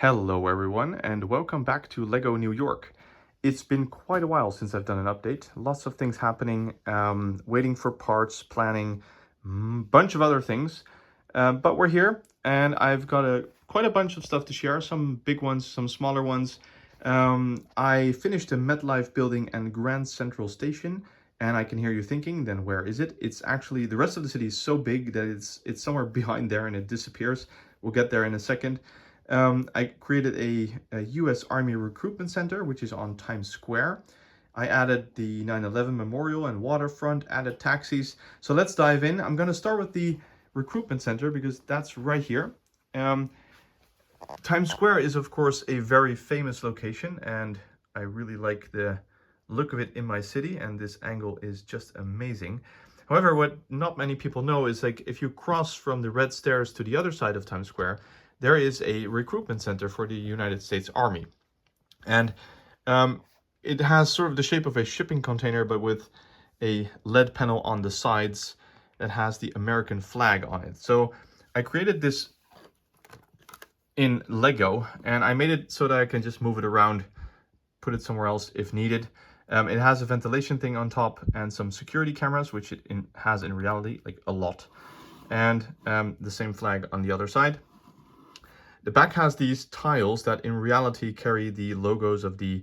Hello everyone and welcome back to Lego New York. It's been quite a while since I've done an update. Lots of things happening, waiting for parts, planning, bunch of other things. But we're here and I've got quite a bunch of stuff to share, some big ones, some smaller ones. I finished the MetLife Building and Grand Central Station, and I can hear you thinking, then where is it? It's actually, the rest of the city is so big that it's somewhere behind there and it disappears. We'll get there in a second. I created a US Army Recruitment Center, which is on Times Square. I added the 9/11 Memorial and waterfront, added taxis. So let's dive in. I'm going to start with the Recruitment Center because that's right here. Times Square is, of course, a very famous location, and I really like the look of it in my city, and this angle is just amazing. However, what not many people know is, like, if you cross from the red stairs to the other side of Times Square, there is a recruitment center for the United States Army. And it has sort of the shape of a shipping container, but with a LED panel on the sides that has the American flag on it. So I created this in Lego, and I made it so that I can just move it around, put it somewhere else if needed. It has a ventilation thing on top and some security cameras, which it has in reality, like a lot. And the same flag on the other side. The back has these tiles that in reality carry the logos of the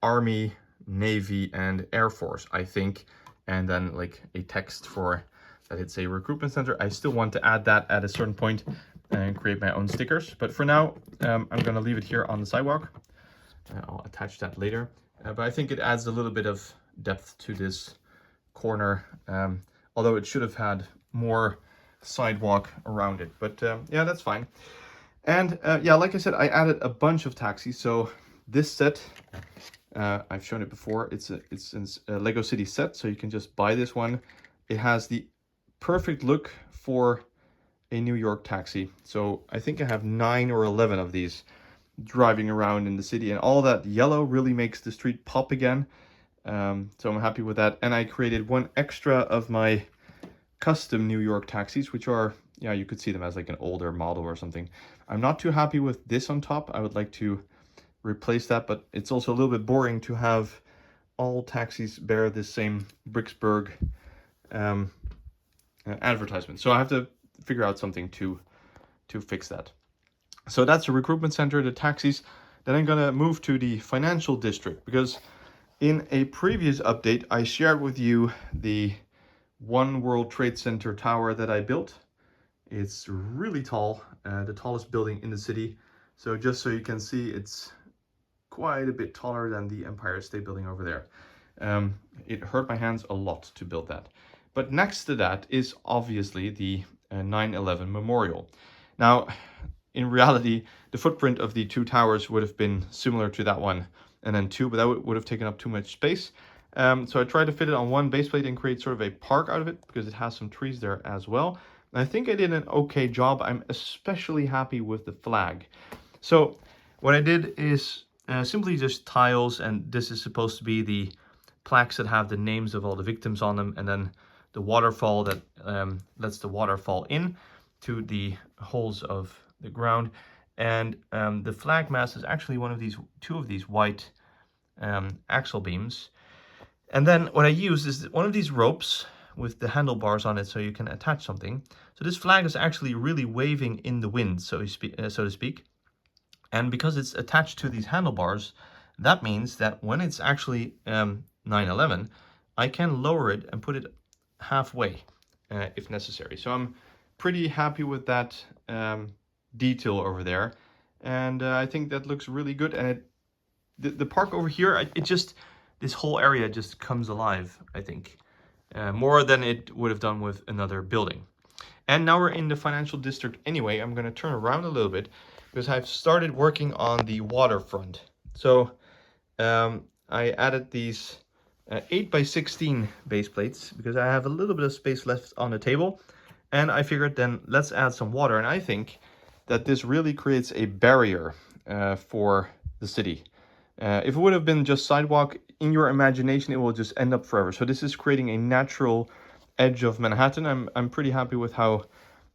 Army, Navy, and Air Force, I think. And then like a text for that it's a recruitment center. I still want to add that at a certain point and create my own stickers. But for now, I'm going to leave it here on the sidewalk. I'll attach that later. But I think it adds a little bit of depth to this corner, although it should have had more sidewalk around it. But yeah, that's fine. And yeah, like I said, I added a bunch of taxis. So this set, I've shown it before. It's a Lego City set, so you can just buy this one. It has the perfect look for a New York taxi. So I think I have 9 or 11 of these driving around in the city, and all that yellow really makes the street pop again. So I'm happy with that. And I created one extra of my custom New York taxis, which are, yeah, you could see them as like an older model or something. I'm not too happy with this on top. I would like to replace that, but it's also a little bit boring to have all taxis bear the same Bricksburg advertisement. So I have to figure out something to fix that. So that's a recruitment center, the taxis. Then I'm gonna move to the financial district, because in a previous update, I shared with you the One World Trade Center tower that I built. It's really tall, the tallest building in the city. So just so you can see, it's quite a bit taller than the Empire State Building over there. It hurt my hands a lot to build that. But next to that is obviously the 9/11 Memorial. Now, in reality, the footprint of the two towers would have been similar to that one and then two, but that would have taken up too much space. So I tried to fit it on one base plate and create sort of a park out of it, because it has some trees there as well. And I think I did an okay job. I'm especially happy with the flag. So what I did is simply just tiles, and this is supposed to be the plaques that have the names of all the victims on them, and then the waterfall that lets the water fall in to the holes of the ground. And the flag mast is actually two of these white axle beams. And then what I used is one of these ropes with the handlebars on it, so you can attach something. So this flag is actually really waving in the wind, so to speak. And because it's attached to these handlebars, that means that when it's actually 9/11, I can lower it and put it halfway if necessary. So I'm pretty happy with that detail over there, and I think that looks really good. And the park over here, this whole area just comes alive, I think, more than it would have done with another building. And now we're in the financial district anyway. I'm going to turn around a little bit because I've started working on the waterfront. So I added these 8x16 base plates because I have a little bit of space left on the table, and I figured then let's add some water. And I think that this really creates a barrier for the city. If it would have been just sidewalk, in your imagination, it will just end up forever. So this is creating a natural edge of Manhattan. I'm pretty happy with how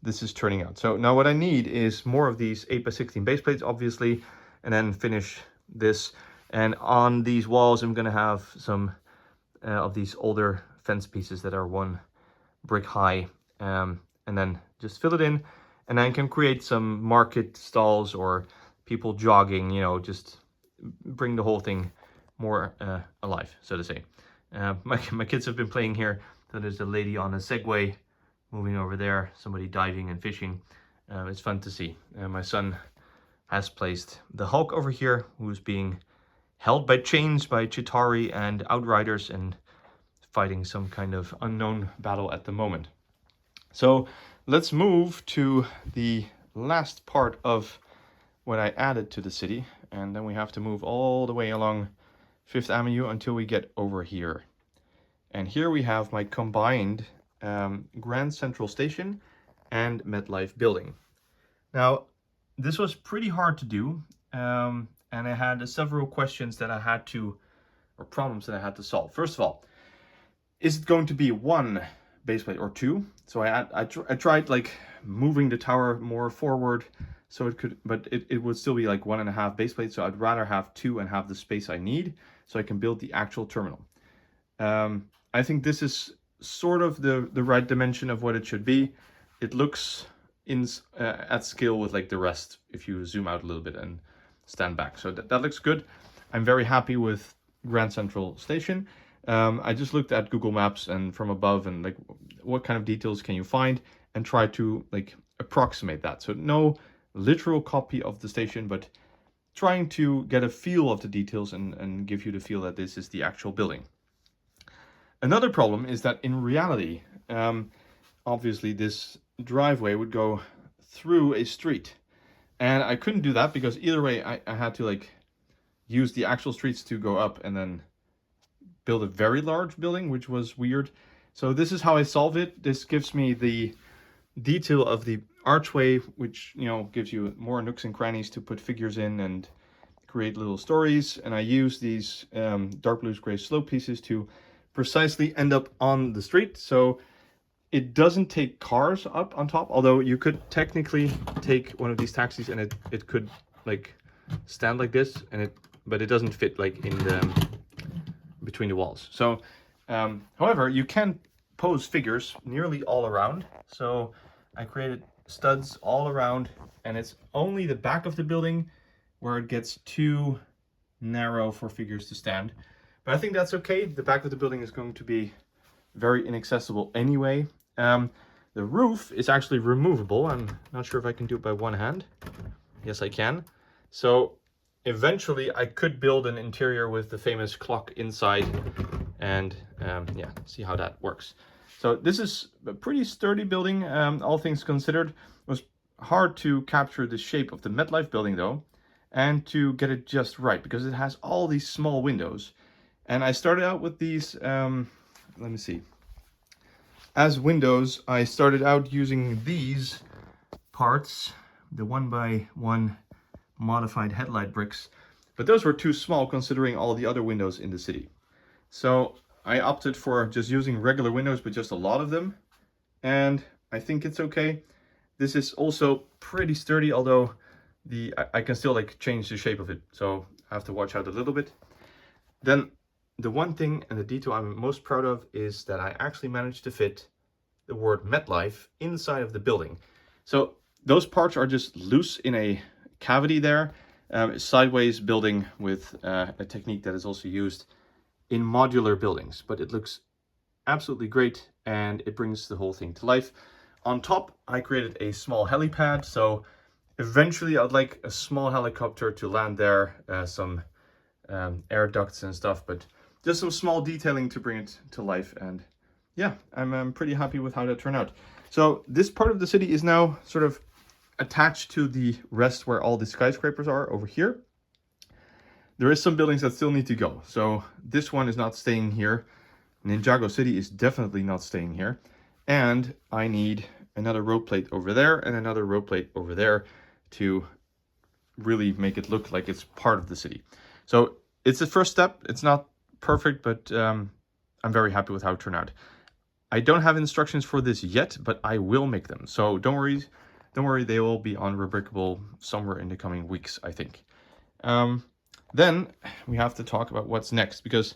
this is turning out. So now what I need is more of these 8x16 base plates, obviously, and then finish this. And on these walls, I'm going to have some of these older fence pieces that are 1 brick high, and then just fill it in, and then can create some market stalls or people jogging, you know, just bring the whole thing more alive, so to say. My kids have been playing here. So there's a lady on a Segway moving over there, somebody diving and fishing. It's fun to see. My son has placed the Hulk over here, who's being held by chains by Chitauri and Outriders and fighting some kind of unknown battle at the moment. So let's move to the last part of what I added to the city, and then we have to move all the way along 5th Avenue until we get over here. And here we have my combined Grand Central Station and MetLife Building. Now, this was pretty hard to do, and I had several questions that I had to, or problems that I had to solve. First of all, is it going to be 1 baseplate or 2? So I tried like moving the tower more forward so it could, but it would still be like 1.5 baseplates. So I'd rather have 2 and have the space I need so I can build the actual terminal. I think this is sort of the right dimension of what it should be. It looks at scale with like the rest if you zoom out a little bit and stand back. So that looks good. I'm very happy with Grand Central Station. I just looked at Google Maps and from above and like what kind of details can you find and try to like approximate that. So no literal copy of the station, but trying to get a feel of the details and give you the feel that this is the actual building. Another problem is that in reality, obviously this driveway would go through a street, and I couldn't do that because either way I had to like use the actual streets to go up and then build a very large building, which was weird. So this is how I solve it. This gives me the detail of the archway, which, you know, gives you more nooks and crannies to put figures in and create little stories. And I use these dark blues gray slope pieces to precisely end up on the street. So it doesn't take cars up on top, although you could technically take one of these taxis and it could like stand like this, and but it doesn't fit like in the between the walls. So however, you can pose figures nearly all around. So I created studs all around, and it's only the back of the building where it gets too narrow for figures to stand. But I think that's okay. The back of the building is going to be very inaccessible anyway. The roof is actually removable. I'm not sure if I can do it by one hand. Yes, I can. So eventually I could build an interior with the famous clock inside and yeah, see how that works. So this is a pretty sturdy building, all things considered. It was hard to capture the shape of the MetLife building though, and to get it just right, because it has all these small windows. And I started out with these, let me see. As windows, I started out using these parts, the 1x1 modified headlight bricks, but those were too small considering all the other windows in the city. So I opted for just using regular windows, but just a lot of them, and I think it's okay. This is also pretty sturdy, although I can still like change the shape of it, so I have to watch out a little bit. Then the one thing and the detail I'm most proud of is that I actually managed to fit the word MetLife inside of the building. So those parts are just loose in a cavity there, sideways building with a technique that is also used in modular buildings, but it looks absolutely great and it brings the whole thing to life. On top, I created a small helipad, so eventually I'd like a small helicopter to land there, some air ducts and stuff, but just some small detailing to bring it to life. And yeah, I'm pretty happy with how that turned out. So this part of the city is now sort of attached to the rest where all the skyscrapers are over here. There is some buildings that still need to go. So this one is not staying here. Ninjago City is definitely not staying here. And I need another road plate over there and another road plate over there to really make it look like it's part of the city. So it's the first step. It's not perfect, but I'm very happy with how it turned out. I don't have instructions for this yet, but I will make them. So don't worry, they will be on Rubricable somewhere in the coming weeks, I think. Then we have to talk about what's next, because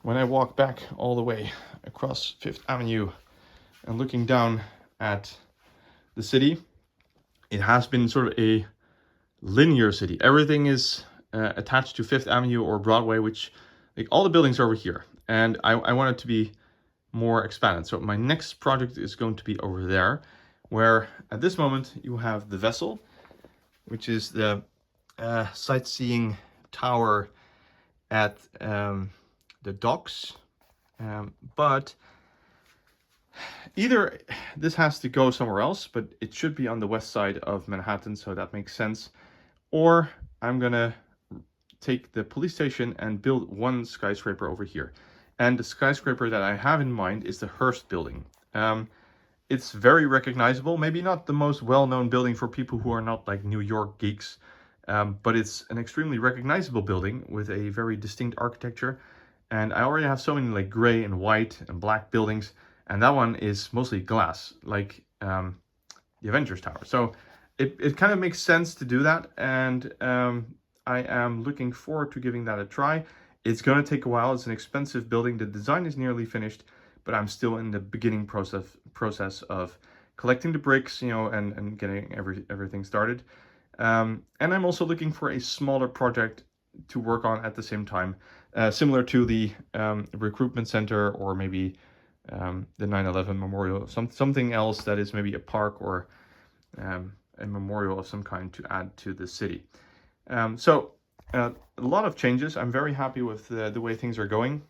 when I walk back all the way across Fifth Avenue and looking down at the city, it has been sort of a linear city. Everything is attached to Fifth Avenue or Broadway, which, like, all the buildings are over here. And I want it to be more expanded. So my next project is going to be over there, where at this moment you have the Vessel, which is the sightseeing tower at the docks. But either this has to go somewhere else, but it should be on the west side of Manhattan, so that makes sense. Or I'm gonna take the police station and build one skyscraper over here. And the skyscraper that I have in mind is the Hearst Building. It's very recognizable, maybe not the most well-known building for people who are not like New York geeks, but it's an extremely recognizable building with a very distinct architecture. And I already have so many like gray and white and black buildings, and that one is mostly glass, like the Avengers Tower. So it kind of makes sense to do that, and I am looking forward to giving that a try. It's going to take a while. It's an expensive building. The design is nearly finished, but I'm still in the beginning process of collecting the bricks, and getting everything started. And I'm also looking for a smaller project to work on at the same time, similar to the recruitment center, or maybe the 9/11 memorial, something else that is maybe a park or a memorial of some kind to add to the city. So a lot of changes. I'm very happy with the way things are going.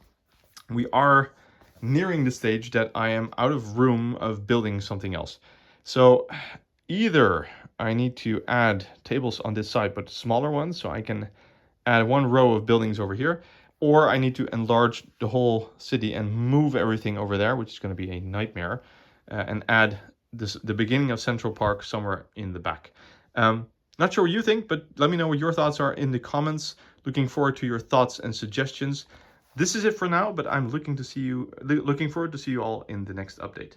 We are nearing the stage that I am out of room of building something else. So either I need to add tables on this side, but smaller ones, so I can add one row of buildings over here, or I need to enlarge the whole city and move everything over there, which is going to be a nightmare, and add the beginning of Central Park somewhere in the back. Not sure what you think, but let me know what your thoughts are in the comments. Looking forward to your thoughts and suggestions. This is it for now, but I'm looking forward to see you all in the next update.